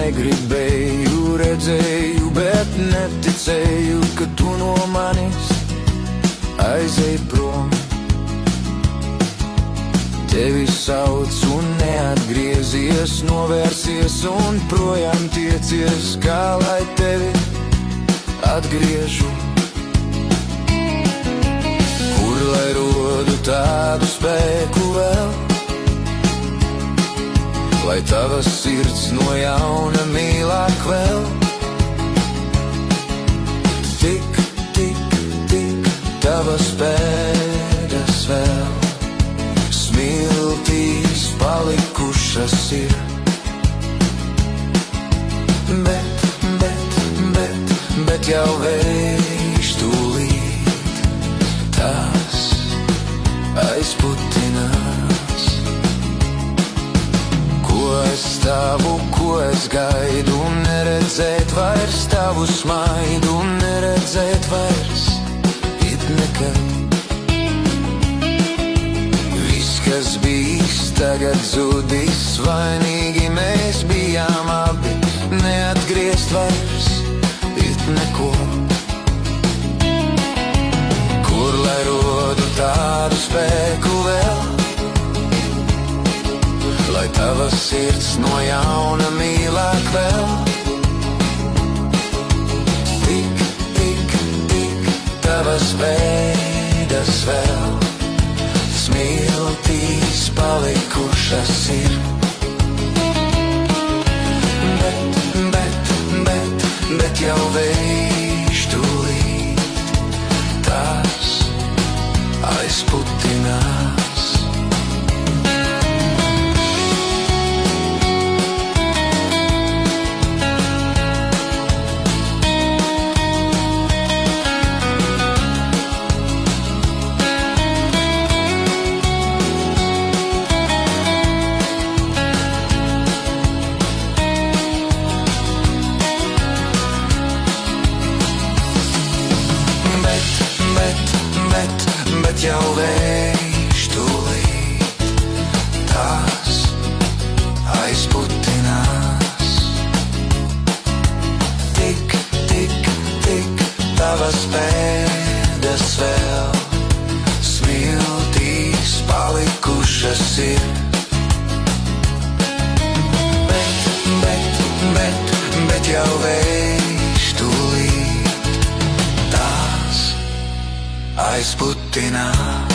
negribēju, redzēju, bet neticēju, ka tu no manis aizej prom. Tevi sauc un neatgriezies, novērsies un projām tiecies, kā lai tevi atgriežu. Kur lai rodu tādu spēku vēl, lai tava sirds no jauna mīlāk vēl. Tik, tik, tik, tavas pēdas vēl smiltīs palikušas ir. Bet jau vējš tūlīt tās aizputinās. Ko es stāvu, ko es gaidu, neredzēt vairs tavu smaidu, neredzēt vairs it nekad. Viss, kas bijis, tagad zudis, vainīgi mēs bijām abi, neatgriezt vairs it neko. Kur lai rodu tādu spēku vēl, lai tava sirds no jauna mīlāk vēl. Tik, tik, tik, tavas pēdas vēl smiltīs palikušas ir. Bet jau vējš tūlīt tās aizputinās. Bet jau vējš tūlīt tās aizputinās. Tik, tik, tik, tavas pēdas vēl smiltīs palikušas ir. Bet jau vējš tūlīt tās aizputinās.